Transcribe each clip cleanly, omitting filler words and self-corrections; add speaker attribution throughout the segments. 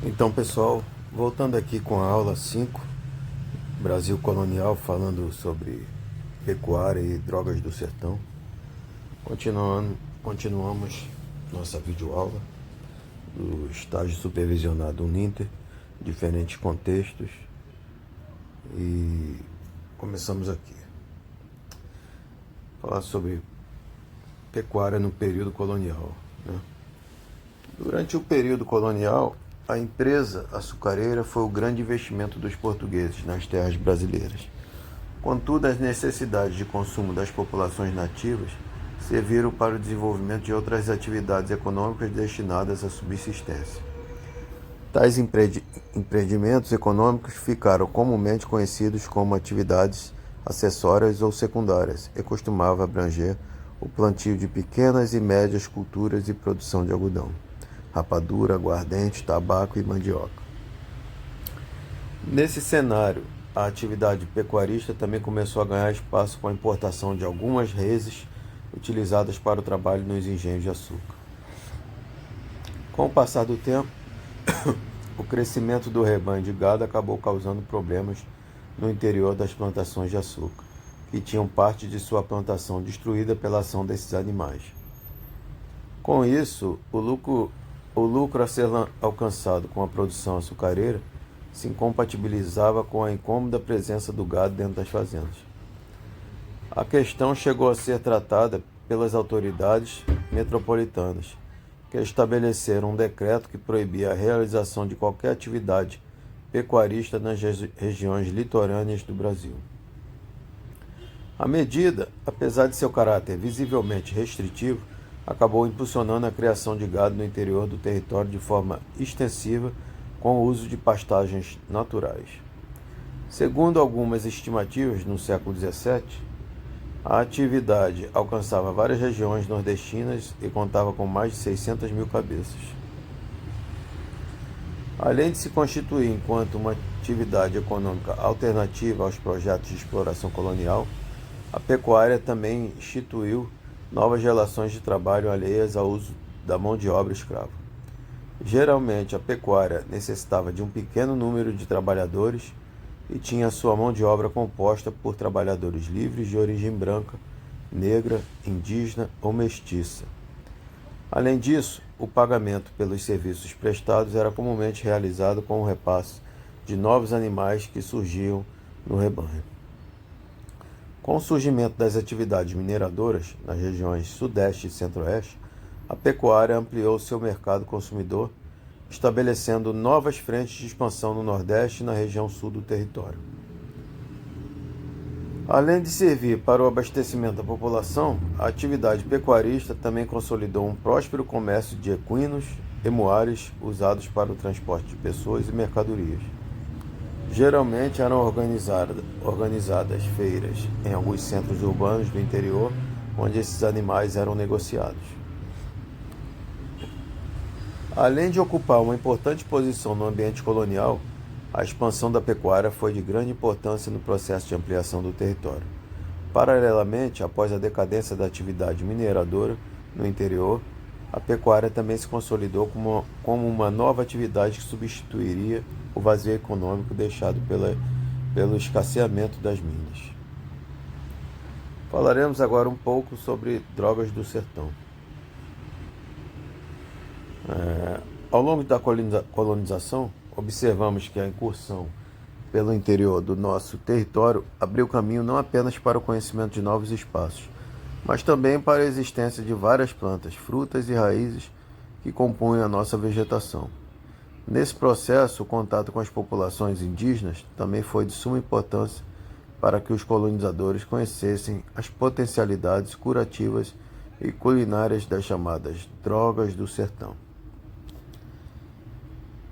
Speaker 1: Então, pessoal, voltando aqui com a aula 5, Brasil Colonial, falando sobre pecuária e drogas do sertão. Continuamos nossa videoaula do estágio supervisionado Uninter, diferentes contextos, e começamos aqui. Falar sobre pecuária no período colonial, né? Durante o período colonial, a empresa açucareira foi o grande investimento dos portugueses nas terras brasileiras. Contudo, as necessidades de consumo das populações nativas serviram para o desenvolvimento de outras atividades econômicas destinadas à subsistência. Tais empreendimentos econômicos ficaram comumente conhecidos como atividades acessórias ou secundárias e costumava abranger o plantio de pequenas e médias culturas e produção de algodão, rapadura, aguardente, tabaco e mandioca. Nesse cenário, a atividade pecuarista também começou a ganhar espaço com a importação de algumas reses utilizadas para o trabalho nos engenhos de açúcar. Com o passar do tempo, o crescimento do rebanho de gado acabou causando problemas no interior das plantações de açúcar, que tinham parte de sua plantação destruída pela ação desses animais. Com isso, o lucro a ser alcançado com a produção açucareira se incompatibilizava com a incômoda presença do gado dentro das fazendas. A questão chegou a ser tratada pelas autoridades metropolitanas, que estabeleceram um decreto que proibia a realização de qualquer atividade pecuarista nas regiões litorâneas do Brasil. A medida, apesar de seu caráter visivelmente restritivo, acabou impulsionando a criação de gado no interior do território de forma extensiva, com o uso de pastagens naturais. Segundo algumas estimativas, no século XVII, a atividade alcançava várias regiões nordestinas e contava com mais de 600 mil cabeças. Além de se constituir enquanto uma atividade econômica alternativa aos projetos de exploração colonial, a pecuária também instituiu novas relações de trabalho alheias ao uso da mão de obra escrava. Geralmente, a pecuária necessitava de um pequeno número de trabalhadores e tinha sua mão de obra composta por trabalhadores livres de origem branca, negra, indígena ou mestiça. Além disso, o pagamento pelos serviços prestados era comumente realizado com o repasse de novos animais que surgiam no rebanho. Com o surgimento das atividades mineradoras nas regiões Sudeste e Centro-Oeste, a pecuária ampliou seu mercado consumidor, estabelecendo novas frentes de expansão no Nordeste e na região sul do território. Além de servir para o abastecimento da população, a atividade pecuarista também consolidou um próspero comércio de equinos e muares usados para o transporte de pessoas e mercadorias. Geralmente eram organizadas feiras em alguns centros urbanos do interior, onde esses animais eram negociados. Além de ocupar uma importante posição no ambiente colonial, a expansão da pecuária foi de grande importância no processo de ampliação do território. Paralelamente, após a decadência da atividade mineradora no interior, a pecuária também se consolidou como uma nova atividade que substituiria o vazio econômico deixado pelo escasseamento das minas. Falaremos agora um pouco sobre drogas do sertão. Ao longo da colonização, observamos que a incursão pelo interior do nosso território abriu caminho não apenas para o conhecimento de novos espaços, mas também para a existência de várias plantas, frutas e raízes que compunham a nossa vegetação. Nesse processo, o contato com as populações indígenas também foi de suma importância para que os colonizadores conhecessem as potencialidades curativas e culinárias das chamadas drogas do sertão.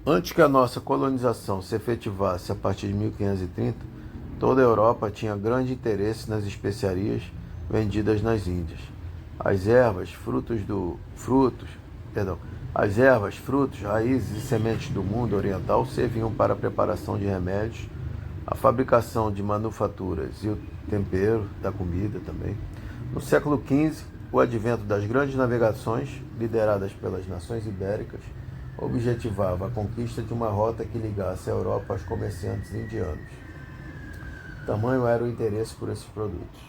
Speaker 1: Antes que a nossa colonização se efetivasse a partir de 1530, toda a Europa tinha grande interesse nas especiarias vendidas nas Índias. As ervas, frutos, raízes e sementes do mundo oriental serviam para a preparação de remédios, a fabricação de manufaturas e o tempero da comida também. No século XV, o advento das grandes navegações, lideradas pelas nações ibéricas, objetivava a conquista de uma rota que ligasse a Europa aos comerciantes indianos. Tamanho era o interesse por esses produtos.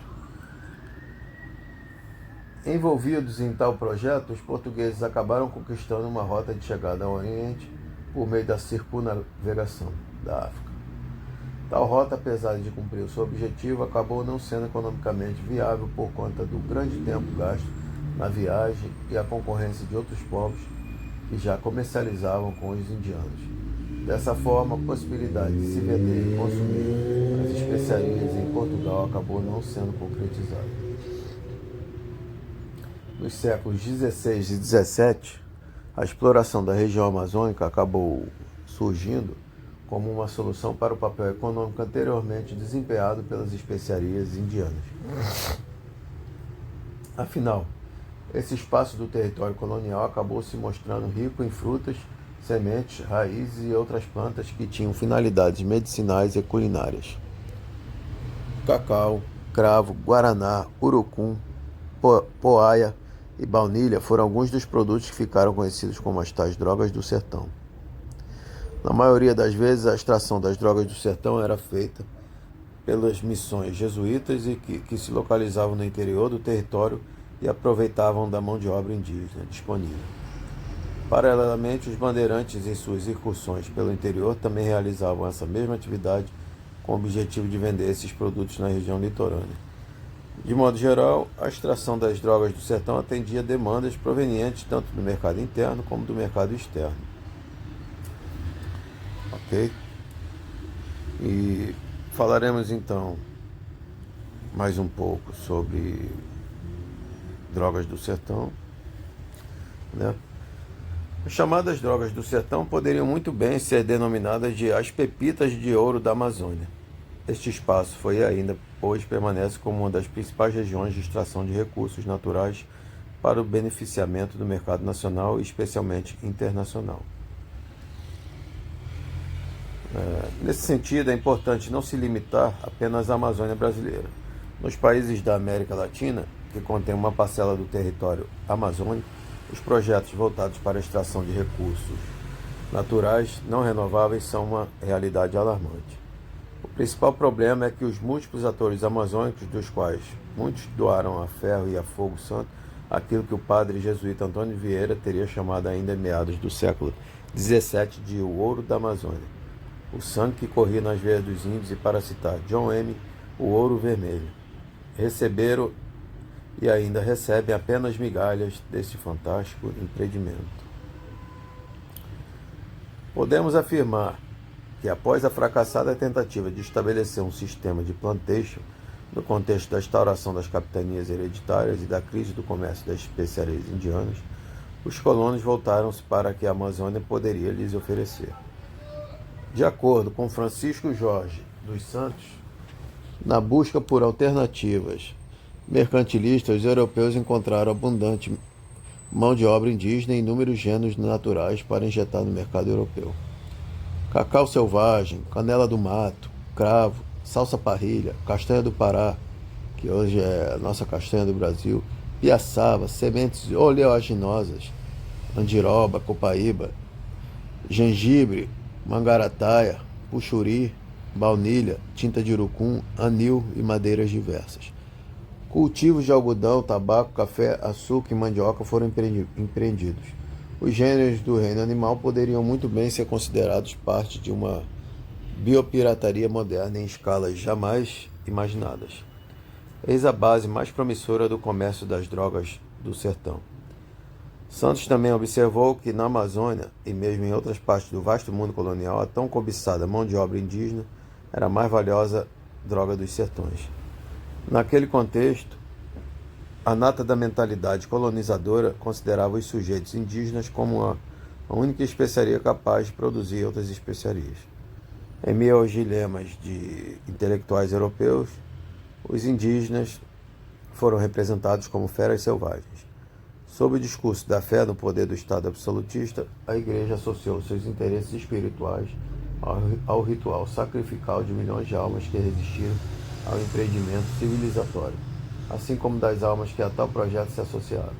Speaker 1: Envolvidos em tal projeto, os portugueses acabaram conquistando uma rota de chegada ao Oriente por meio da circunnavegação da África. Tal rota, apesar de cumprir o seu objetivo, acabou não sendo economicamente viável por conta do grande tempo gasto na viagem e a concorrência de outros povos que já comercializavam com os indianos. Dessa forma, a possibilidade de se vender e consumir as especiarias em Portugal acabou não sendo concretizada. Nos séculos XVI e XVII, a exploração da região amazônica acabou surgindo como uma solução para o papel econômico anteriormente desempenhado pelas especiarias indianas. Afinal, esse espaço do território colonial acabou se mostrando rico em frutas, sementes, raízes e outras plantas que tinham finalidades medicinais e culinárias. Cacau, cravo, guaraná, urucum, poaia e baunilha foram alguns dos produtos que ficaram conhecidos como as tais drogas do sertão. Na maioria das vezes, a extração das drogas do sertão era feita pelas missões jesuítas e que se localizavam no interior do território e aproveitavam da mão de obra indígena disponível. Paralelamente, os bandeirantes, em suas incursões pelo interior, também realizavam essa mesma atividade com o objetivo de vender esses produtos na região litorânea. De modo geral, a extração das drogas do sertão atendia demandas provenientes tanto do mercado interno como do mercado externo. Ok? E falaremos então mais um pouco sobre drogas do sertão, né? As chamadas drogas do sertão poderiam muito bem ser denominadas de as pepitas de ouro da Amazônia. Este espaço foi e ainda hoje permanece como uma das principais regiões de extração de recursos naturais para o beneficiamento do mercado nacional e especialmente internacional. Nesse sentido, é importante não se limitar apenas à Amazônia brasileira. Nos países da América Latina, que contém uma parcela do território amazônico, os projetos voltados para a extração de recursos naturais não renováveis são uma realidade alarmante. O principal problema é que os múltiplos atores amazônicos, dos quais muitos doaram a ferro e a fogo santo, aquilo que o padre jesuíta Antônio Vieira teria chamado ainda em meados do século XVII de o ouro da Amazônia, o sangue que corria nas veias dos índios e, para citar John M., o ouro vermelho. Receberam e ainda recebem apenas migalhas desse fantástico empreendimento. Podemos afirmar que, após a fracassada tentativa de estabelecer um sistema de plantation no contexto da instauração das capitanias hereditárias e da crise do comércio das especiarias indianas, os colonos voltaram-se para o que a Amazônia poderia lhes oferecer. De acordo com Francisco Jorge dos Santos, na busca por alternativas mercantilistas, os europeus encontraram abundante mão de obra indígena e inúmeros gêneros naturais para injetar no mercado europeu. Cacau selvagem, canela do mato, cravo, salsa parrilha, castanha do Pará, que hoje é a nossa castanha do Brasil, piaçava, sementes oleaginosas, andiroba, copaíba, gengibre, mangarataia, puxuri, baunilha, tinta de urucum, anil e madeiras diversas. Cultivos de algodão, tabaco, café, açúcar e mandioca foram empreendidos. Os gêneros do reino animal poderiam muito bem ser considerados parte de uma biopirataria moderna em escalas jamais imaginadas. Eis a base mais promissora do comércio das drogas do sertão. Santos também observou que na Amazônia, e mesmo em outras partes do vasto mundo colonial, a tão cobiçada mão de obra indígena era a mais valiosa droga dos sertões. Naquele contexto, a nata da mentalidade colonizadora considerava os sujeitos indígenas como a única especiaria capaz de produzir outras especiarias. Em meio aos dilemas de intelectuais europeus, os indígenas foram representados como feras selvagens. Sob o discurso da fé no poder do Estado absolutista, a Igreja associou seus interesses espirituais ao ritual sacrificial de milhões de almas que resistiram ao empreendimento civilizatório, assim como das almas que a tal projeto se associaram.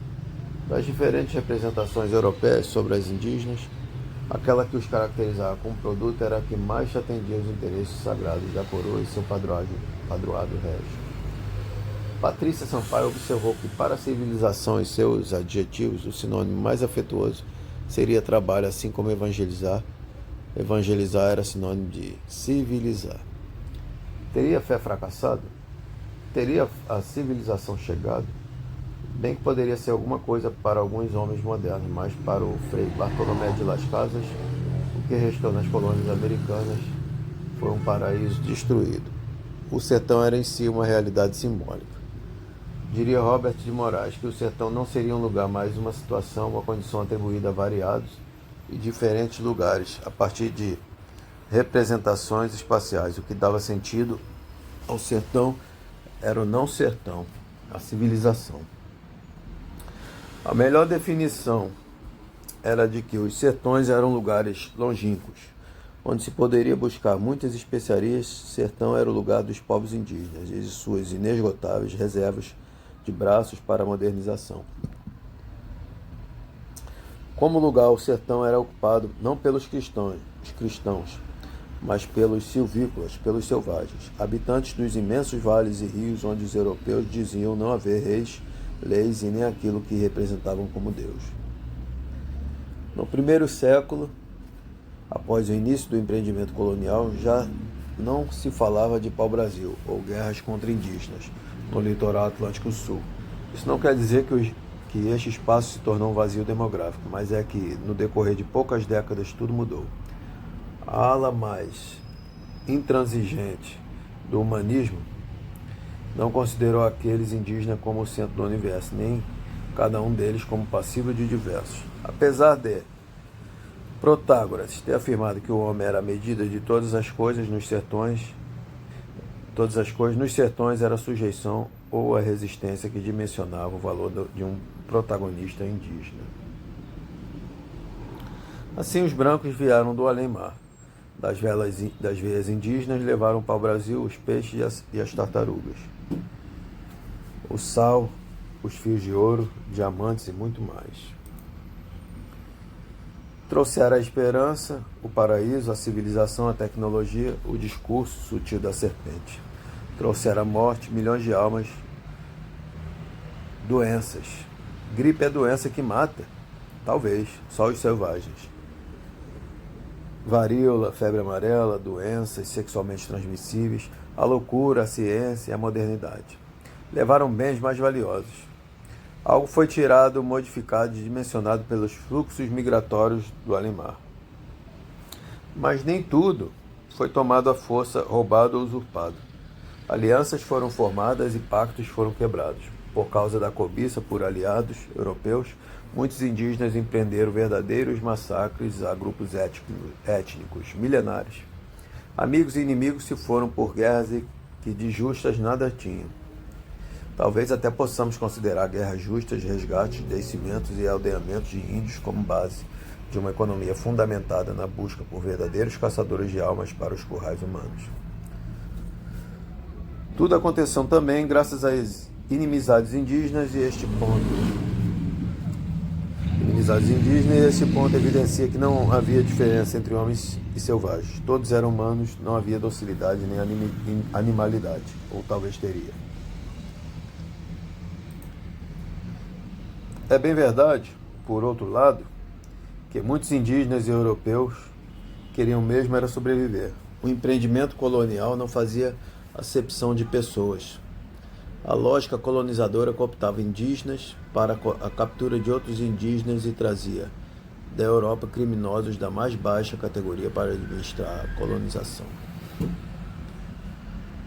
Speaker 1: Das diferentes representações europeias sobre as indígenas, Aquela que os caracterizava como produto era a que mais atendia aos interesses sagrados da coroa e seu padroado régio. Patrícia Sampaio observou que para a civilização e seus adjetivos, o sinônimo mais afetuoso seria trabalho, assim como evangelizar. Evangelizar era sinônimo de civilizar. Teria a fé fracassado? Teria a civilização chegado? Bem que poderia ser alguma coisa para alguns homens modernos, mas para o Frei Bartolomé de Las Casas, o que restou nas colônias americanas foi um paraíso destruído. O sertão era em si uma realidade simbólica. Diria Robert de Moraes que o sertão não seria um lugar, mas uma situação, uma condição atribuída a variados e diferentes lugares, a partir de representações espaciais. O que dava sentido ao sertão era o não sertão, a civilização. A melhor definição era de que os sertões eram lugares longínquos, onde se poderia buscar muitas especiarias. Sertão era o lugar dos povos indígenas e de suas inesgotáveis reservas de braços para a modernização. Como lugar, o sertão era ocupado não pelos cristãos, mas pelos silvícolas, pelos selvagens, habitantes dos imensos vales e rios onde os europeus diziam não haver reis, leis e nem aquilo que representavam como Deus. No primeiro século, após o início do empreendimento colonial, já não se falava de pau-brasil ou guerras contra indígenas no litoral Atlântico Sul. Isso não quer dizer que este espaço se tornou um vazio demográfico, mas é que, no decorrer de poucas décadas, tudo mudou. A ala mais intransigente do humanismo não considerou aqueles indígenas como o centro do universo, nem cada um deles como passível de diversos. Apesar de Protágoras ter afirmado que o homem era a medida de todas as coisas nos sertões era a sujeição ou a resistência que dimensionava o valor de um protagonista indígena. Assim, os brancos vieram do além-mar. Das veias indígenas levaram para o Brasil os peixes e as tartarugas, o sal, os fios de ouro, diamantes e muito mais. Trouxeram a esperança, o paraíso, a civilização, a tecnologia, o discurso sutil da serpente. Trouxeram a morte, milhões de almas, doenças. Gripe é doença que mata? Talvez, só os selvagens. Varíola, febre amarela, doenças sexualmente transmissíveis, a loucura, a ciência e a modernidade. Levaram bens mais valiosos. Algo foi tirado, modificado e dimensionado pelos fluxos migratórios do além-mar. Mas nem tudo foi tomado à força, roubado ou usurpado. Alianças foram formadas e pactos foram quebrados. Por causa da cobiça por aliados europeus, muitos indígenas empreenderam verdadeiros massacres a grupos étnicos milenares. Amigos e inimigos se foram por guerras que de justas nada tinham. Talvez até possamos considerar guerras justas, resgates, descimentos e aldeamentos de índios como base de uma economia fundamentada na busca por verdadeiros caçadores de almas para os currais humanos. Tudo aconteceu também graças às inimizades indígenas e este ponto evidencia que não havia diferença entre homens e selvagens. Todos eram humanos, não havia docilidade nem animalidade, ou talvez teria. É bem verdade, por outro lado, que muitos indígenas e europeus queriam mesmo era sobreviver. O empreendimento colonial não fazia acepção de pessoas. A lógica colonizadora cooptava indígenas para a captura de outros indígenas e trazia da Europa criminosos da mais baixa categoria para administrar a colonização.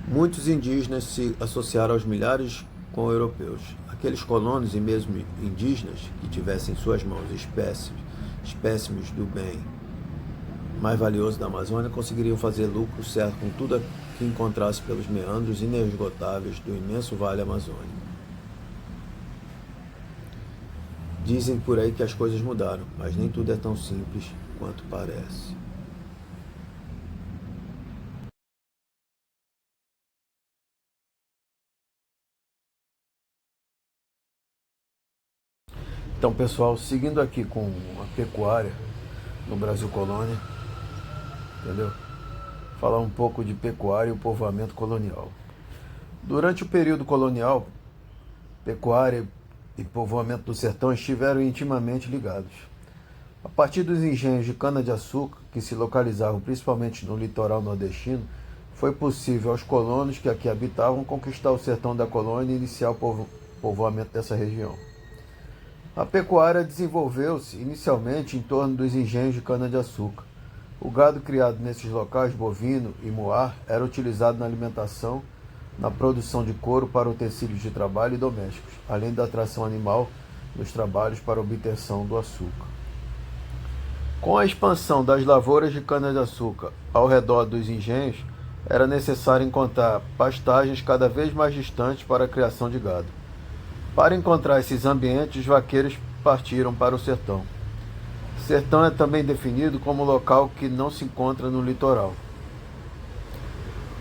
Speaker 1: Muitos indígenas se associaram aos milhares com europeus. Aqueles colonos e mesmo indígenas que tivessem em suas mãos espécimes do bem mais valioso da Amazônia conseguiriam fazer lucro certo com tudo que encontrasse pelos meandros inesgotáveis do imenso vale amazônico. Dizem por aí que as coisas mudaram, mas nem tudo é tão simples quanto parece. Então, pessoal, seguindo aqui com a pecuária, no Brasil colônia, entendeu? Falar um pouco de pecuária e o povoamento colonial. Durante o período colonial, pecuária e povoamento do sertão estiveram intimamente ligados. A partir dos engenhos de cana-de-açúcar, que se localizavam principalmente no litoral nordestino, foi possível aos colonos que aqui habitavam conquistar o sertão da colônia e iniciar o povoamento dessa região. A pecuária desenvolveu-se inicialmente em torno dos engenhos de cana-de-açúcar. O gado criado nesses locais, bovino e muar, era utilizado na alimentação, na produção de couro para utensílios de trabalho e domésticos, além da atração animal nos trabalhos para obtenção do açúcar. Com a expansão das lavouras de cana-de-açúcar ao redor dos engenhos, era necessário encontrar pastagens cada vez mais distantes para a criação de gado. Para encontrar esses ambientes, os vaqueiros partiram para o sertão. Sertão é também definido como local que não se encontra no litoral.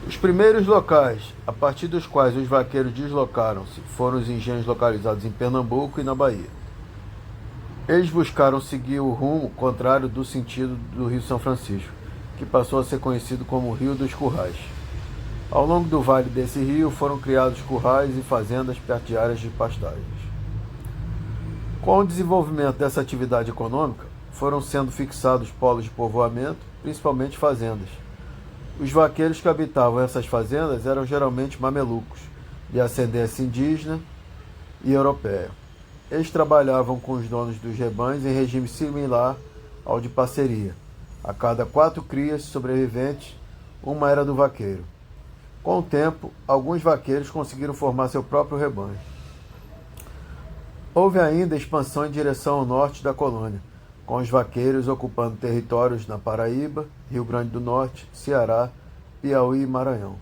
Speaker 1: Os primeiros locais, a partir dos quais os vaqueiros deslocaram-se, foram os engenhos localizados em Pernambuco e na Bahia. Eles buscaram seguir o rumo contrário do sentido do Rio São Francisco, que passou a ser conhecido como Rio dos Currais. Ao longo do vale desse rio foram criados currais e fazendas perto de áreas de pastagens. Com o desenvolvimento dessa atividade econômica, foram sendo fixados polos de povoamento, principalmente fazendas. Os vaqueiros que habitavam essas fazendas eram geralmente mamelucos, de ascendência indígena e europeia. Eles trabalhavam com os donos dos rebanhos em regime similar ao de parceria. A cada 4 crias sobreviventes, uma era do vaqueiro. Com o tempo, alguns vaqueiros conseguiram formar seu próprio rebanho. Houve ainda expansão em direção ao norte da colônia, com os vaqueiros ocupando territórios na Paraíba, Rio Grande do Norte, Ceará, Piauí e Maranhão.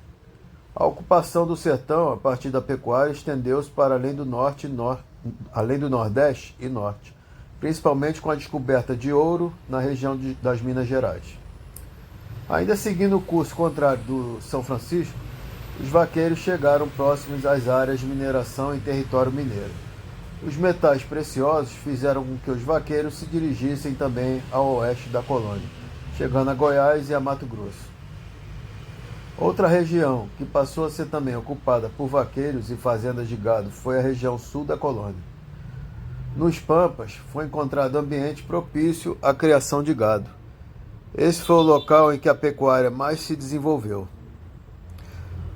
Speaker 1: A ocupação do sertão, a partir da pecuária, estendeu-se para além do Nordeste e Norte, principalmente com a descoberta de ouro na região das Minas Gerais. Ainda seguindo o curso contrário do São Francisco, os vaqueiros chegaram próximos às áreas de mineração em território mineiro. Os metais preciosos fizeram com que os vaqueiros se dirigissem também ao oeste da colônia, chegando a Goiás e a Mato Grosso. Outra região que passou a ser também ocupada por vaqueiros e fazendas de gado foi a região sul da colônia. Nos Pampas foi encontrado ambiente propício à criação de gado. Esse foi o local em que a pecuária mais se desenvolveu.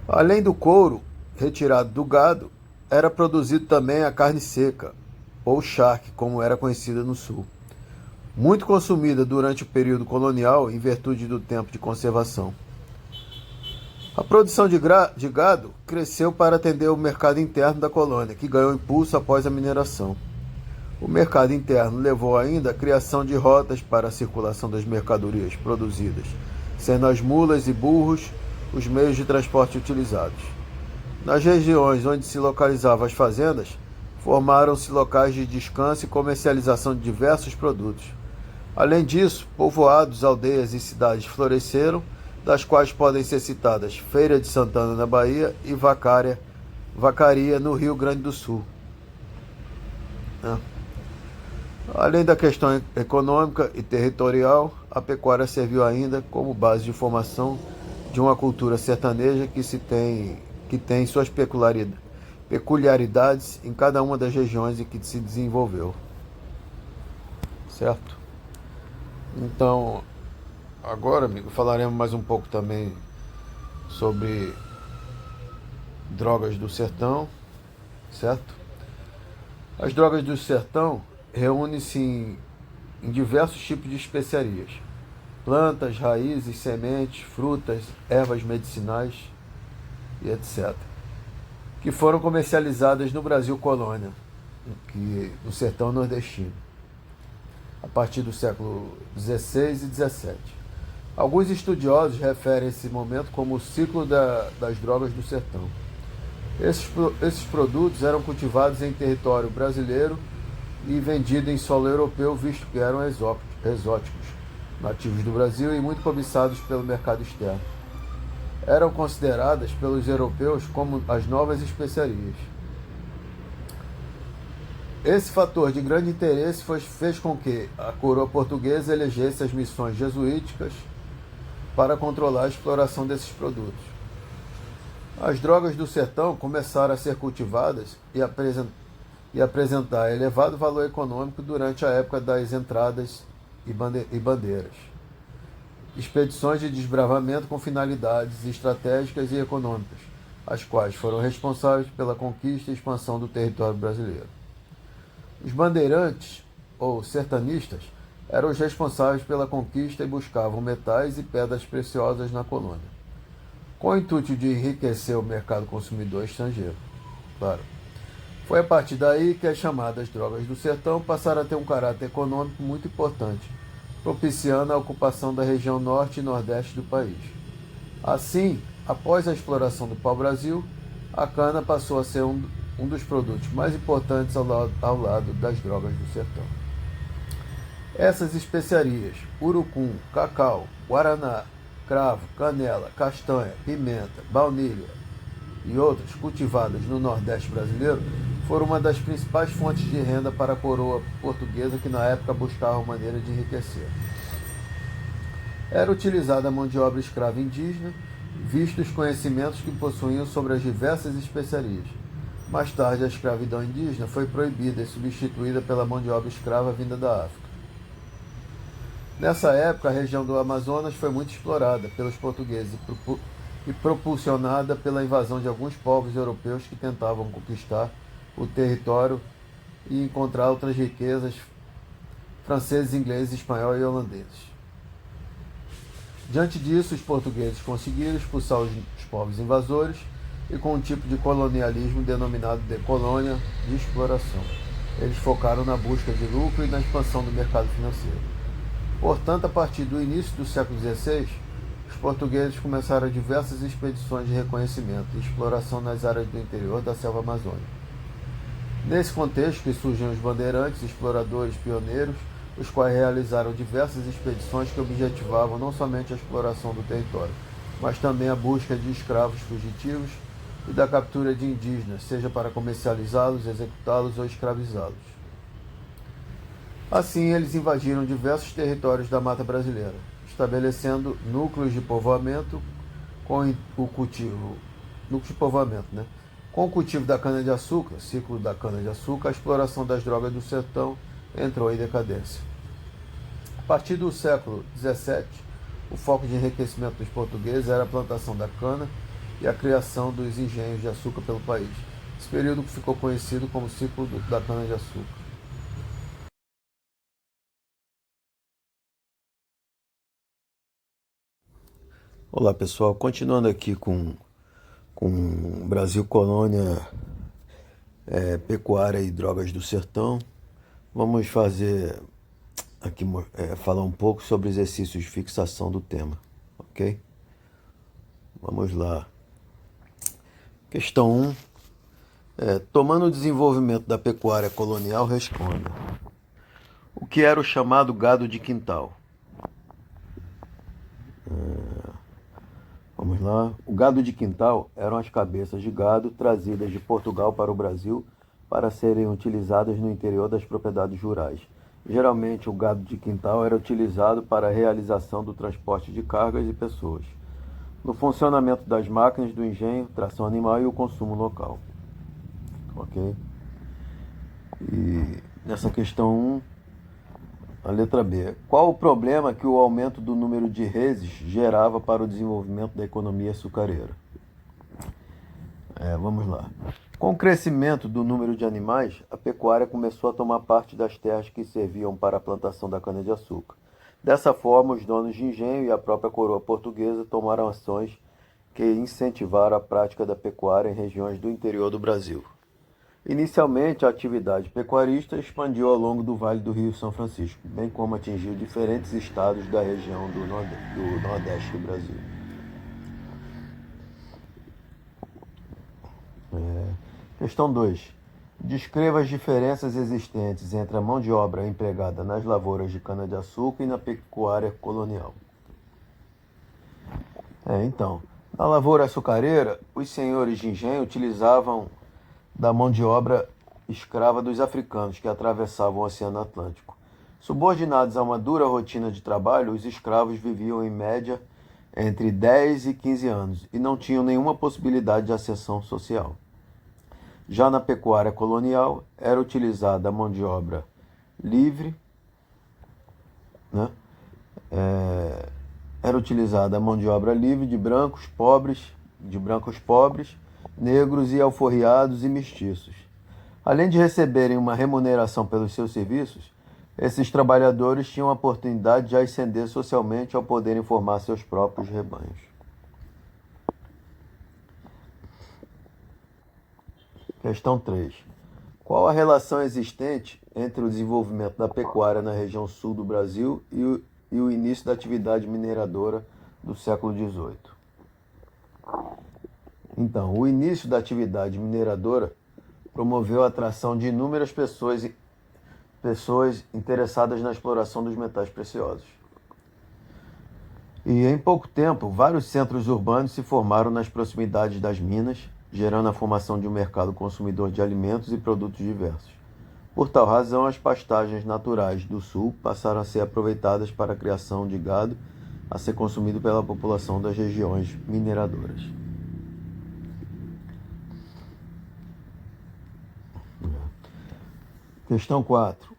Speaker 1: Além do couro retirado do gado, era produzido também a carne seca, ou charque, como era conhecida no sul, muito consumida durante o período colonial em virtude do tempo de conservação. A produção de gado cresceu para atender o mercado interno da colônia, que ganhou impulso após a mineração. O mercado interno levou ainda à criação de rotas para a circulação das mercadorias produzidas, sendo as mulas e burros os meios de transporte utilizados. Nas regiões onde se localizavam as fazendas, formaram-se locais de descanso e comercialização de diversos produtos. Além disso, povoados, aldeias e cidades floresceram, das quais podem ser citadas Feira de Santana na Bahia e Vacaria no Rio Grande do Sul. Além da questão econômica e territorial, a pecuária serviu ainda como base de formação de uma cultura sertaneja que tem suas peculiaridades em cada uma das regiões em que se desenvolveu. Certo? Então, agora, amigo, falaremos mais um pouco também sobre drogas do sertão, certo? As drogas do sertão reúnem-se em diversos tipos de especiarias: plantas, raízes, sementes, frutas, ervas medicinais e etc., que foram comercializadas no Brasil colônia, no sertão nordestino, a partir do século XVI e XVII. Alguns estudiosos referem esse momento como o ciclo das drogas do sertão. Esses produtos eram cultivados em território brasileiro e vendidos em solo europeu, visto que eram exóticos, nativos do Brasil e muito cobiçados pelo mercado externo. Eram consideradas pelos europeus como as novas especiarias. Esse fator de grande interesse fez com que a coroa portuguesa elegesse as missões jesuíticas para controlar a exploração desses produtos. As drogas do sertão começaram a ser cultivadas e apresentar elevado valor econômico durante a época das entradas e bandeiras. Expedições de desbravamento com finalidades estratégicas e econômicas, as quais foram responsáveis pela conquista e expansão do território brasileiro. Os bandeirantes, ou sertanistas, eram os responsáveis pela conquista e buscavam metais e pedras preciosas na colônia, com o intuito de enriquecer o mercado consumidor estrangeiro. Claro. Foi a partir daí que as chamadas drogas do sertão passaram a ter um caráter econômico muito importante, propiciando a ocupação da região norte e nordeste do país. Assim, após a exploração do pau-brasil, a cana passou a ser um dos produtos mais importantes ao lado das drogas do sertão. Essas especiarias, urucum, cacau, guaraná, cravo, canela, castanha, pimenta, baunilha e outras cultivadas no Nordeste brasileiro, foram uma das principais fontes de renda para a coroa portuguesa, que na época buscava maneira de enriquecer. Era utilizada a mão de obra escrava indígena, vistos os conhecimentos que possuíam sobre as diversas especiarias. Mais tarde, a escravidão indígena foi proibida e substituída pela mão de obra escrava vinda da África. Nessa época, a região do Amazonas foi muito explorada pelos portugueses e propulsionada pela invasão de alguns povos europeus que tentavam conquistar o território e encontrar outras riquezas franceses, ingleses, espanhóis e holandeses. Diante disso, os portugueses conseguiram expulsar os povos invasores e com um tipo de colonialismo denominado de colônia de exploração. Eles focaram na busca de lucro e na expansão do mercado financeiro. Portanto, a partir do início do século XVI, os portugueses começaram diversas expedições de reconhecimento e exploração nas áreas do interior da selva amazônica. Nesse contexto que surgem os bandeirantes, exploradores pioneiros, os quais realizaram diversas expedições que objetivavam não somente a exploração do território, mas também a busca de escravos fugitivos e da captura de indígenas, seja para comercializá-los, executá-los ou escravizá-los. Assim, eles invadiram diversos territórios da mata brasileira, estabelecendo núcleos de povoamento com o cultivo da cana-de-açúcar, ciclo da cana-de-açúcar, a exploração das drogas do sertão entrou em decadência. A partir do século XVII, o foco de enriquecimento dos portugueses era a plantação da cana e a criação dos engenhos de açúcar pelo país. Esse período ficou conhecido como ciclo da cana-de-açúcar. Olá pessoal, continuando aqui com Brasil Colônia, Pecuária e Drogas do Sertão, vamos fazer aqui falar um pouco sobre exercícios de fixação do tema, ok? Vamos lá. Questão 1. Tomando o desenvolvimento da pecuária colonial, responda: o que era o chamado gado de quintal? Vamos lá. O gado de quintal eram as cabeças de gado trazidas de Portugal para o Brasil para serem utilizadas no interior das propriedades rurais. Geralmente, o gado de quintal era utilizado para a realização do transporte de cargas e pessoas, no funcionamento das máquinas do engenho, tração animal e o consumo local. Ok? E nessa questão 1, a letra B. Qual o problema que o aumento do número de reses gerava para o desenvolvimento da economia açucareira? Vamos lá. Com o crescimento do número de animais, a pecuária começou a tomar parte das terras que serviam para a plantação da cana-de-açúcar. Dessa forma, os donos de engenho e a própria coroa portuguesa tomaram ações que incentivaram a prática da pecuária em regiões do interior do Brasil. Inicialmente, a atividade pecuarista expandiu ao longo do Vale do Rio São Francisco, bem como atingiu diferentes estados da região do Nordeste do Brasil. Questão 2. Descreva as diferenças existentes entre a mão de obra empregada nas lavouras de cana-de-açúcar e na pecuária colonial. Então, na lavoura açucareira, os senhores de engenho utilizavam da mão de obra escrava dos africanos que atravessavam o Oceano Atlântico. Subordinados a uma dura rotina de trabalho, os escravos viviam em média entre 10 e 15 anos e não tinham nenhuma possibilidade de ascensão social. Já na pecuária colonial, era utilizada a mão de obra livre, né? Era utilizada a mão de obra livre de brancos pobres, negros e alforriados e mestiços. Além de receberem uma remuneração pelos seus serviços, esses trabalhadores tinham a oportunidade de ascender socialmente ao poderem formar seus próprios rebanhos. Questão 3. Qual a relação existente entre o desenvolvimento da pecuária na região sul do Brasil e o início da atividade mineradora do século XVIII? Então, o início da atividade mineradora promoveu a atração de inúmeras pessoas interessadas na exploração dos metais preciosos. E em pouco tempo, vários centros urbanos se formaram nas proximidades das minas, gerando a formação de um mercado consumidor de alimentos e produtos diversos. Por tal razão, as pastagens naturais do sul passaram a ser aproveitadas para a criação de gado a ser consumido pela população das regiões mineradoras. Questão 4.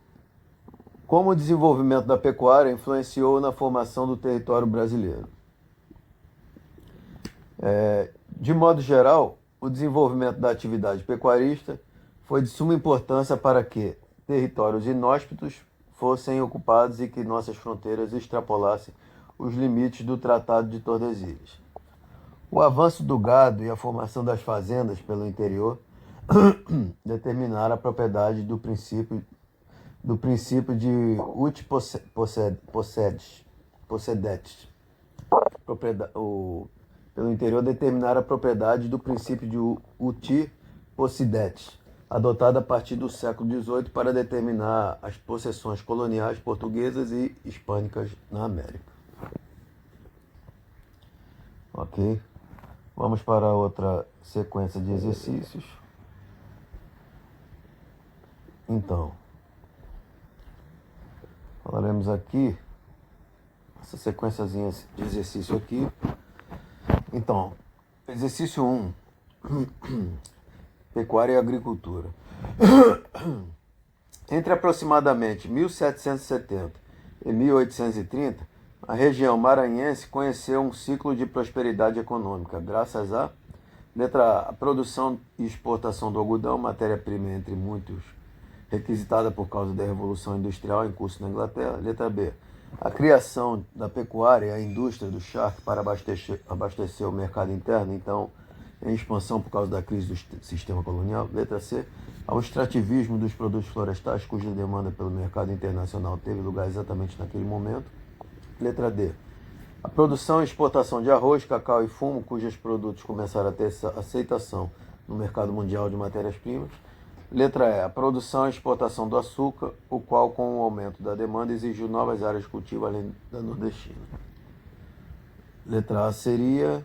Speaker 1: Como o desenvolvimento da pecuária influenciou na formação do território brasileiro? De modo geral, o desenvolvimento da atividade pecuarista foi de suma importância para que territórios inóspitos fossem ocupados e que nossas fronteiras extrapolassem os limites do Tratado de Tordesilhas. O avanço do gado e a formação das fazendas pelo interior determinaram a propriedade do princípio de ut possedetis. Pelo interior determinaram a propriedade do princípio de uti possidetis, adotado a partir do século XVIII para determinar as possessões coloniais portuguesas e hispânicas na América. Ok? Vamos para outra sequência de exercícios. Então, falaremos aqui, essa sequenciazinha de exercício aqui. Então, exercício 1, pecuária e agricultura. Entre aproximadamente 1770 e 1830, a região maranhense conheceu um ciclo de prosperidade econômica, graças a: letra A, a produção e exportação do algodão, matéria-prima entre muitos requisitada por causa da Revolução Industrial em curso na Inglaterra. Letra B, a criação da pecuária e a indústria do charque para abastecer o mercado interno, então em expansão por causa da crise do sistema colonial. Letra C, ao extrativismo dos produtos florestais, cuja demanda pelo mercado internacional teve lugar exatamente naquele momento. Letra D, a produção e exportação de arroz, cacau e fumo, cujos produtos começaram a ter aceitação no mercado mundial de matérias-primas. Letra E, a produção e exportação do açúcar, o qual, com o aumento da demanda, exigiu novas áreas de cultivo além da nordestina. Letra A seria: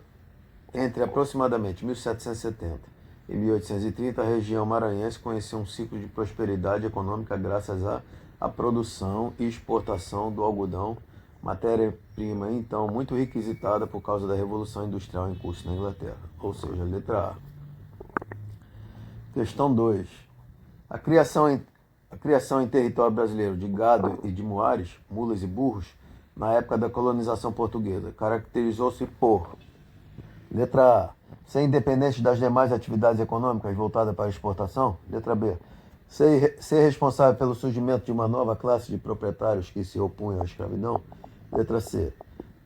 Speaker 1: entre aproximadamente 1770 e 1830, a região maranhense conheceu um ciclo de prosperidade econômica graças à produção e exportação do algodão, matéria-prima então muito requisitada por causa da Revolução Industrial em curso na Inglaterra. Ou seja, letra A. Questão 2. A criação em território brasileiro de gado e de muares, mulas e burros, na época da colonização portuguesa, caracterizou-se por: letra A, ser independente das demais atividades econômicas voltadas para a exportação. Letra B, ser responsável pelo surgimento de uma nova classe de proprietários que se opunham à escravidão. Letra C,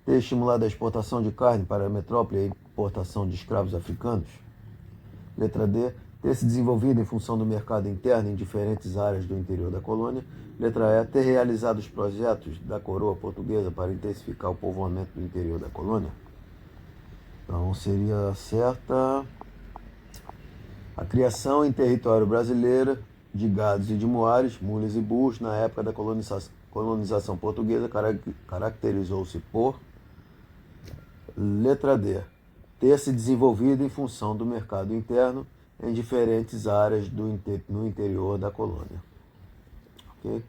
Speaker 1: ter estimulado a exportação de carne para a metrópole e a importação de escravos africanos. Letra D, ter se desenvolvido em função do mercado interno em diferentes áreas do interior da colônia. Letra E, ter realizado os projetos da coroa portuguesa para intensificar o povoamento do interior da colônia. Então, seria certa a criação em território brasileiro de gados e de muares, mulas e burros, na época da colonização portuguesa, caracterizou-se por: letra D, ter se desenvolvido em função do mercado interno em diferentes áreas no interior da colônia. Okay?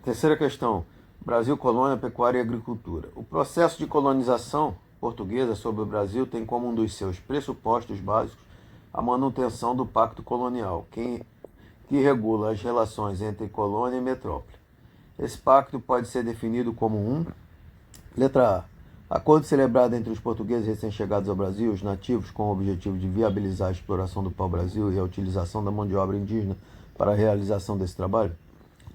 Speaker 1: Terceira questão. Brasil, colônia, pecuária e agricultura. O processo de colonização portuguesa sobre o Brasil tem como um dos seus pressupostos básicos a manutenção do Pacto Colonial, que regula as relações entre colônia e metrópole. Esse pacto pode ser definido como letra A. Acordo celebrado entre os portugueses recém-chegados ao Brasil e os nativos com o objetivo de viabilizar a exploração do pau-brasil e a utilização da mão de obra indígena para a realização desse trabalho.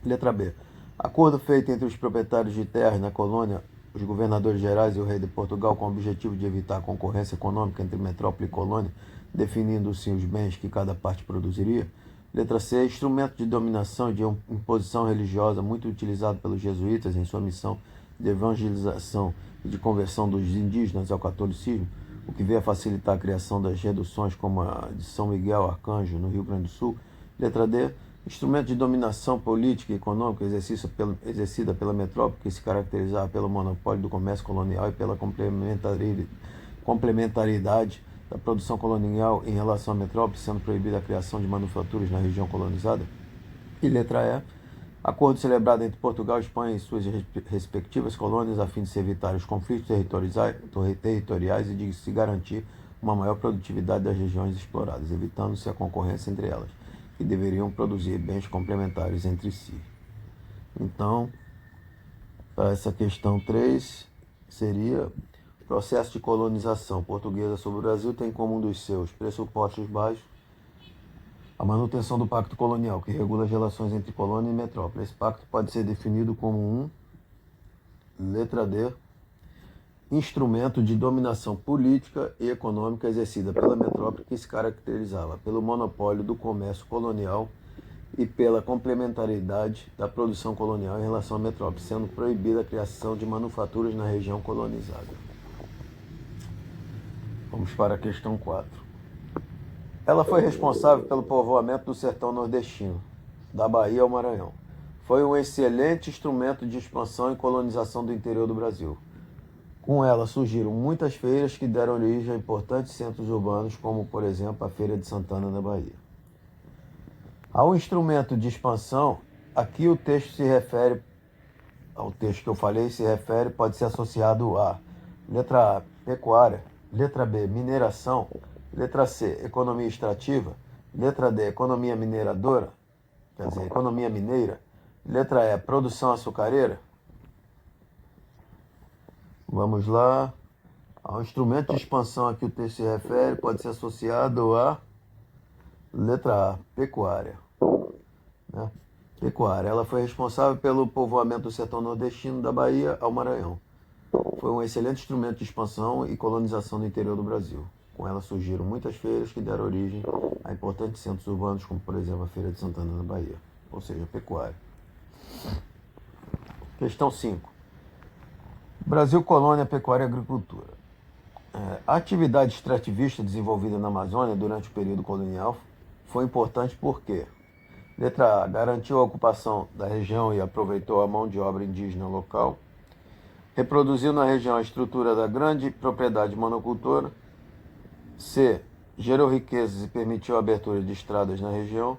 Speaker 1: Letra B. Acordo feito entre os proprietários de terras na colônia, os governadores gerais e o rei de Portugal com o objetivo de evitar a concorrência econômica entre metrópole e colônia, definindo sim os bens que cada parte produziria. Letra C. Instrumento de dominação e de imposição religiosa muito utilizado pelos jesuítas em sua missão de evangelização e de conversão dos indígenas ao catolicismo, o que veio a facilitar a criação das reduções como a de São Miguel Arcanjo, no Rio Grande do Sul. Letra D. Instrumento de dominação política e econômica exercida pela metrópole, que se caracterizava pelo monopólio do comércio colonial e pela complementaridade da produção colonial em relação à metrópole, sendo proibida a criação de manufaturas na região colonizada. E letra E. Acordo celebrado entre Portugal, Espanha e suas respectivas colônias a fim de se evitar os conflitos territoriais e de se garantir uma maior produtividade das regiões exploradas, evitando-se a concorrência entre elas, que deveriam produzir bens complementares entre si. Então, para essa questão 3, seria: o processo de colonização portuguesa sobre o Brasil tem como um dos seus pressupostos básicos a manutenção do Pacto Colonial, que regula as relações entre colônia e metrópole. Esse pacto pode ser definido como letra D, instrumento de dominação política e econômica exercida pela metrópole, que se caracterizava pelo monopólio do comércio colonial e pela complementaridade da produção colonial em relação à metrópole, sendo proibida a criação de manufaturas na região colonizada. Vamos para a questão 4. Ela foi responsável pelo povoamento do sertão nordestino, da Bahia ao Maranhão. Foi um excelente instrumento de expansão e colonização do interior do Brasil. Com ela surgiram muitas feiras que deram origem a importantes centros urbanos, como, por exemplo, a Feira de Santana, na Bahia. Ao instrumento de expansão, aqui o texto se refere, ao texto que eu falei, pode ser associado a letra A, pecuária, letra B, mineração, letra C, economia extrativa, letra D, economia mineradora, quer dizer, economia mineira, letra E, produção açucareira. Vamos lá. Ao instrumento de expansão a que o texto se refere pode ser associado a letra A, pecuária. Né? Pecuária. Ela foi responsável pelo povoamento do sertão nordestino da Bahia ao Maranhão. Foi um excelente instrumento de expansão e colonização do interior do Brasil. Com ela surgiram muitas feiras que deram origem a importantes centros urbanos, como, por exemplo, a Feira de Santana, na Bahia. Ou seja, pecuária. Questão 5. Brasil, colônia, pecuária e agricultura. A atividade extrativista desenvolvida na Amazônia durante o período colonial foi importante porque: letra A, garantiu a ocupação da região e aproveitou a mão de obra indígena local. Reproduziu na região a estrutura da grande propriedade monocultora. C, gerou riquezas e permitiu a abertura de estradas na região.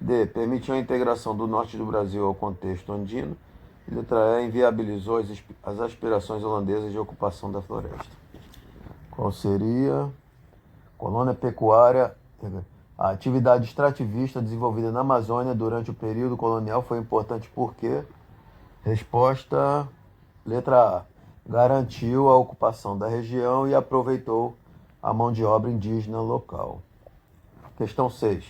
Speaker 1: D, permitiu a integração do norte do Brasil ao contexto andino. Letra E, inviabilizou as aspirações holandesas de ocupação da floresta. Qual seria? Colônia pecuária. A atividade extrativista desenvolvida na Amazônia durante o período colonial foi importante porque: resposta, letra A, garantiu a ocupação da região e aproveitou a mão de obra indígena local. Questão 6.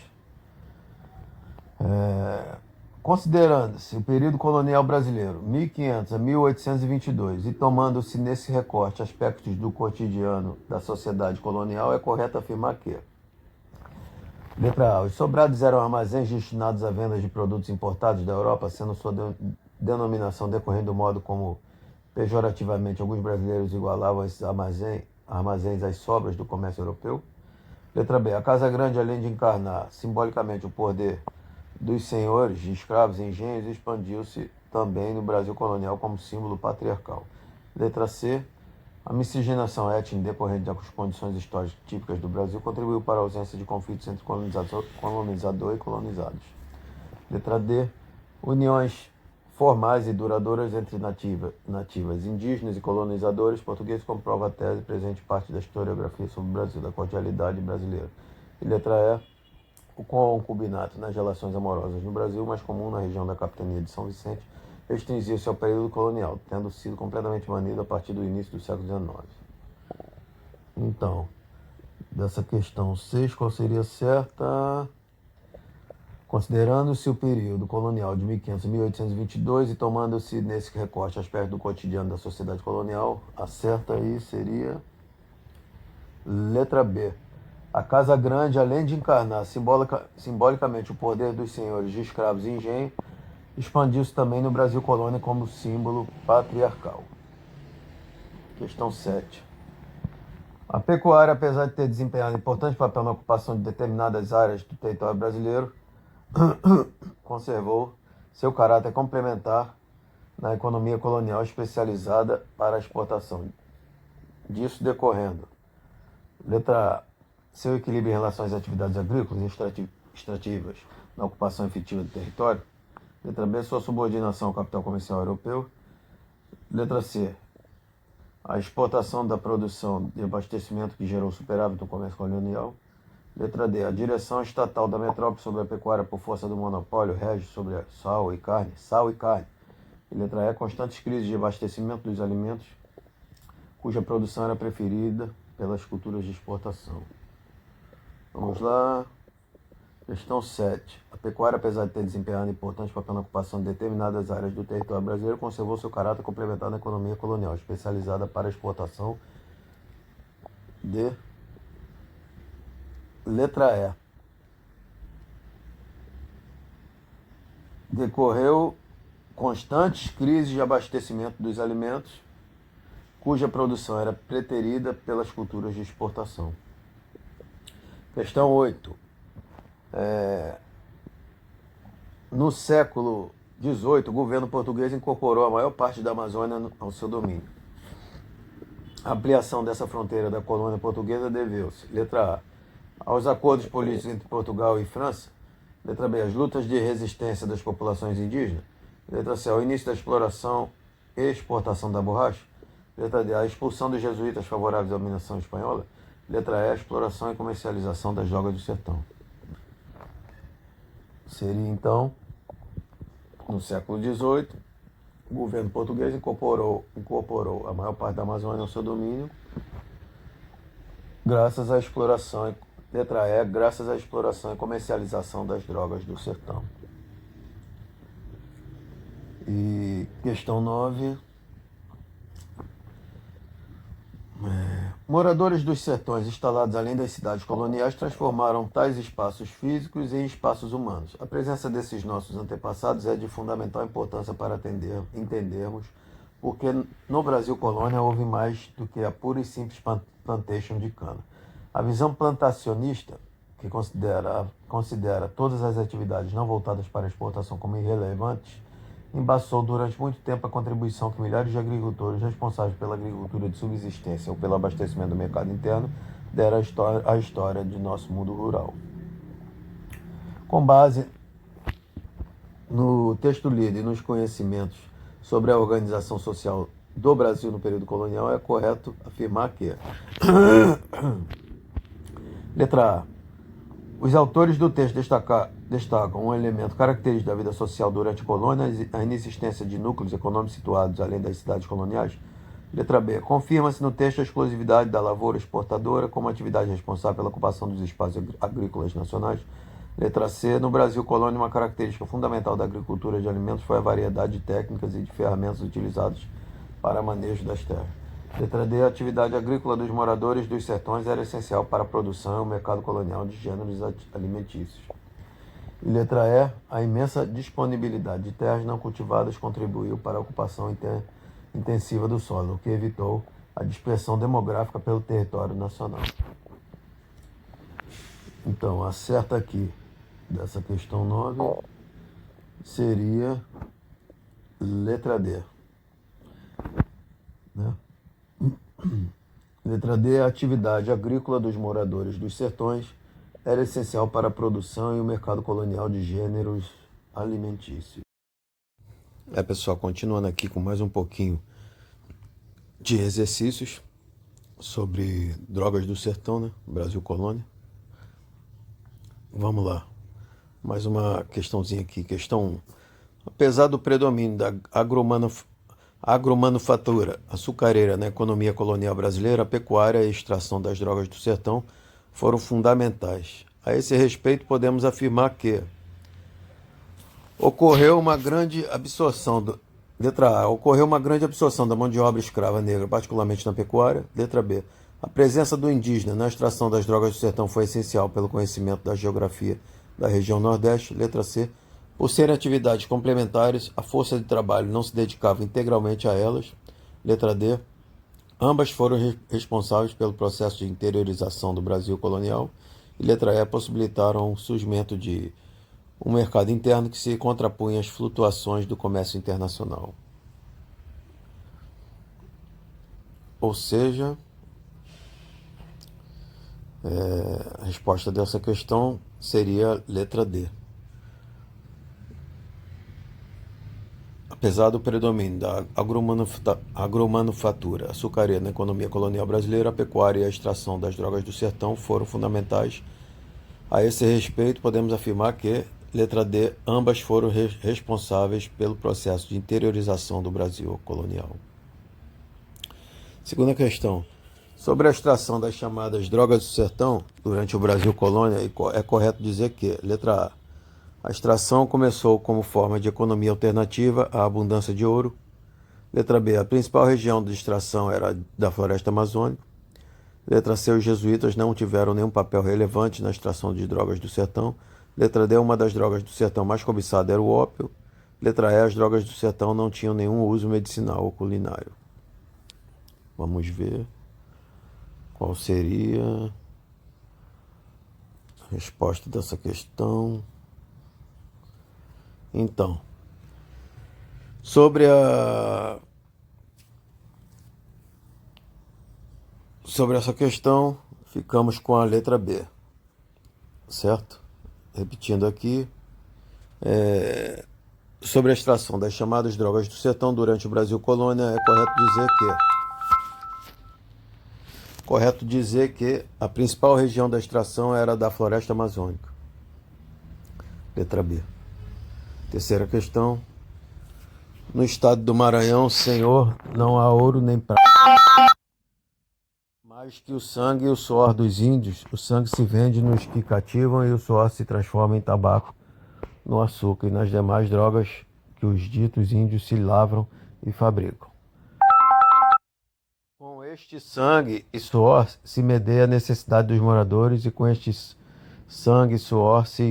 Speaker 1: Considerando-se o período colonial brasileiro, 1500 a 1822, e tomando-se nesse recorte aspectos do cotidiano da sociedade colonial, é correto afirmar que: letra A, os sobrados eram armazéns destinados à venda de produtos importados da Europa, sendo sua denominação decorrendo do modo como, pejorativamente, alguns brasileiros igualavam esses armazéns às sobras do comércio europeu. Letra B, a Casa Grande, além de encarnar simbolicamente o poder dos senhores de escravos e engenhos, expandiu-se também no Brasil colonial como símbolo patriarcal. Letra C, A miscigenação étnica decorrente das condições históricas típicas do Brasil contribuiu para a ausência de conflitos entre colonizador e colonizados. Letra D. Uniões formais e duradouras entre nativas, indígenas e colonizadores portugueses comprova a tese presente parte da historiografia sobre o Brasil, da cordialidade brasileira. E letra E. O concubinato nas relações amorosas no Brasil, mais comum na região da capitania de São Vicente, restringia-se ao período colonial, tendo sido completamente banido a partir do início do século XIX. Então, dessa questão 6, qual seria certa? Considerando-se o período colonial de 1500 a 1822 e tomando-se nesse recorte aspecto do cotidiano da sociedade colonial, a certa aí seria letra B. A Casa Grande, além de encarnar simbolicamente o poder dos senhores de escravos e engenho, expandiu-se também no Brasil colônia como símbolo patriarcal. Questão 7. A pecuária, apesar de ter desempenhado importante papel na ocupação de determinadas áreas do território brasileiro, conservou seu caráter complementar na economia colonial especializada para a exportação. Disso decorrendo, letra A, seu equilíbrio em relação às atividades agrícolas e extrativas na ocupação efetiva do território. Letra B, sua subordinação ao capital comercial europeu. Letra C, a exportação da produção de abastecimento que gerou superávit no comércio colonial. Letra D, a direção estatal da metrópole sobre a pecuária por força do monopólio rege sobre sal e carne. E letra E, constantes crises de abastecimento dos alimentos, cuja produção era preferida pelas culturas de exportação. Vamos lá. Questão 7. A pecuária, apesar de ter desempenhado importante papel na ocupação de determinadas áreas do território brasileiro, conservou seu caráter complementar na economia colonial, especializada para a exportação de letra E. Decorreu constantes crises de abastecimento dos alimentos, cuja produção era preterida pelas culturas de exportação. Questão 8. No século XVIII, o governo português incorporou a maior parte da Amazônia ao seu domínio. A ampliação dessa fronteira da colônia portuguesa deveu-se, letra A, aos acordos políticos entre Portugal e França. Letra B, as lutas de resistência das populações indígenas. Letra C, ao início da exploração e exportação da borracha. Letra D, a expulsão dos jesuítas favoráveis à dominação espanhola. Letra E, a exploração e comercialização das drogas do sertão. Seria, então, no século XVIII, o governo português incorporou a maior parte da Amazônia ao seu domínio, graças à exploração, letra E, graças à exploração e comercialização das drogas do sertão. E questão 9. Moradores dos sertões instalados além das cidades coloniais transformaram tais espaços físicos em espaços humanos. A presença desses nossos antepassados é de fundamental importância para entendermos porque no Brasil colônia houve mais do que a pura e simples plantation de cana. A visão plantacionista, que considera todas as atividades não voltadas para a exportação como irrelevantes, embaçou durante muito tempo a contribuição que milhares de agricultores responsáveis pela agricultura de subsistência ou pelo abastecimento do mercado interno deram à história de nosso mundo rural. Com base no texto lido e nos conhecimentos sobre a organização social do Brasil no período colonial, é correto afirmar que letra A, os autores do texto destacam um elemento característico da vida social durante a colônia, a inexistência de núcleos econômicos situados além das cidades coloniais. Letra B, confirma-se no texto a exclusividade da lavoura exportadora como atividade responsável pela ocupação dos espaços agrícolas nacionais. Letra C, no Brasil colônia, uma característica fundamental da agricultura de alimentos foi a variedade de técnicas e de ferramentas utilizadas para manejo das terras. Letra D, a atividade agrícola dos moradores dos sertões era essencial para a produção e o mercado colonial de gêneros alimentícios. E letra E, a imensa disponibilidade de terras não cultivadas contribuiu para a ocupação intensiva do solo, o que evitou a dispersão demográfica pelo território nacional. Então, a certa aqui dessa questão 9 seria letra D. Né? Letra D. A atividade agrícola dos moradores dos sertões era essencial para a produção e o mercado colonial de gêneros alimentícios. Pessoal, continuando aqui com mais um pouquinho de exercícios sobre drogas do sertão, né? Brasil Colônia. Vamos lá. Mais uma questãozinha aqui. Questão 1. Apesar do predomínio da agromanufatura açucareira na economia colonial brasileira, a pecuária e a extração das drogas do sertão foram fundamentais. A esse respeito, podemos afirmar que ocorreu uma grande absorção letra A. Ocorreu uma grande absorção da mão de obra escrava negra, particularmente na pecuária. Letra B. A presença do indígena na extração das drogas do sertão foi essencial pelo conhecimento da geografia da região Nordeste. Letra C. Por serem atividades complementares, a força de trabalho não se dedicava integralmente a elas. Letra D. Ambas foram responsáveis pelo processo de interiorização do Brasil colonial. E letra E. Possibilitaram o surgimento de um mercado interno que se contrapunha às flutuações do comércio internacional. Ou seja, a resposta dessa questão seria letra D. Apesar do predomínio da agromanufatura açucareira na economia colonial brasileira, a pecuária e a extração das drogas do sertão foram fundamentais. A esse respeito, podemos afirmar que, letra D, ambas foram responsáveis pelo processo de interiorização do Brasil colonial. Segunda questão. Sobre a extração das chamadas drogas do sertão durante o Brasil colônia, é correto dizer que, letra A, a extração começou como forma de economia alternativa à abundância de ouro. Letra B, a principal região de extração era da floresta amazônica. Letra C, os jesuítas não tiveram nenhum papel relevante na extração de drogas do sertão. Letra D, uma das drogas do sertão mais cobiçada era o ópio. Letra E, as drogas do sertão não tinham nenhum uso medicinal ou culinário. Vamos ver qual seria a resposta dessa questão. Então, sobre essa questão, ficamos com a letra B, certo? Repetindo aqui, sobre a extração das chamadas drogas do sertão durante o Brasil colônia, é correto dizer que a principal região da extração era da floresta amazônica. Letra B. Terceira questão. No estado do Maranhão, Senhor, não há ouro nem prata. Mais que o sangue e o suor dos índios, o sangue se vende nos que cativam e o suor se transforma em tabaco, no açúcar e nas demais drogas que os ditos índios se lavram e fabricam. Com este sangue e suor se medeia a necessidade dos moradores, e com este sangue e suor se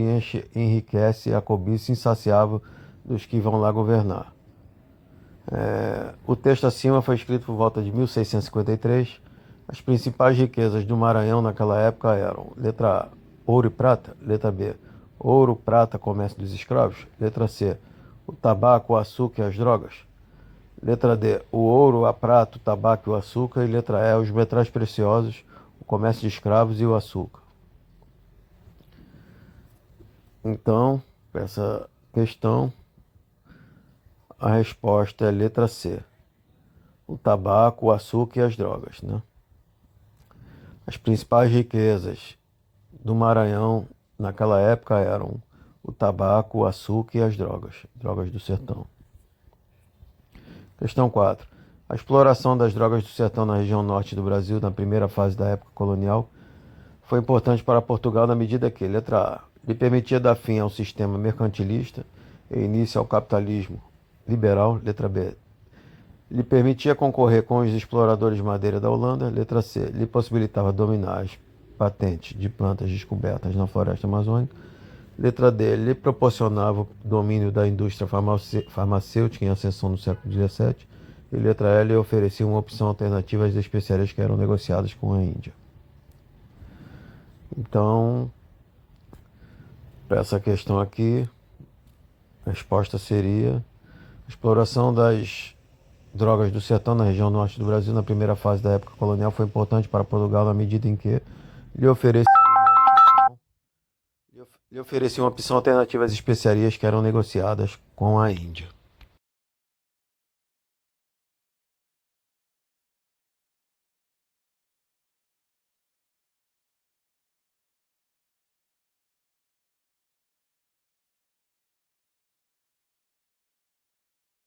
Speaker 1: enriquece a cobiça insaciável dos que vão lá governar. O texto acima foi escrito por volta de 1653. As principais riquezas do Maranhão naquela época eram: letra A, ouro e prata. Letra B, ouro, prata, comércio dos escravos. Letra C, o tabaco, o açúcar e as drogas. Letra D, o ouro, a prata, o tabaco e o açúcar. E letra E, os metais preciosos, o comércio de escravos e o açúcar. Então, para essa questão, a resposta é letra C, o tabaco, o açúcar e as drogas, né? As principais riquezas do Maranhão naquela época eram o tabaco, o açúcar e as drogas do sertão. Questão 4. A exploração das drogas do sertão na região norte do Brasil, na primeira fase da época colonial, foi importante para Portugal na medida que, letra A, lhe permitia dar fim ao sistema mercantilista e início ao capitalismo liberal. Letra B, lhe permitia concorrer com os exploradores de madeira da Holanda. Letra C, lhe possibilitava dominar as patentes de plantas descobertas na floresta amazônica. Letra D, lhe proporcionava o domínio da indústria farmacêutica em ascensão no século XVII. E letra E, lhe oferecia uma opção alternativa às especiarias que eram negociadas com a Índia. Então, para essa questão aqui, a resposta seria: a exploração das drogas do sertão na região norte do Brasil na primeira fase da época colonial foi importante para Portugal na medida em que lhe oferecia lhe oferecia uma opção alternativa às especiarias que eram negociadas com a Índia.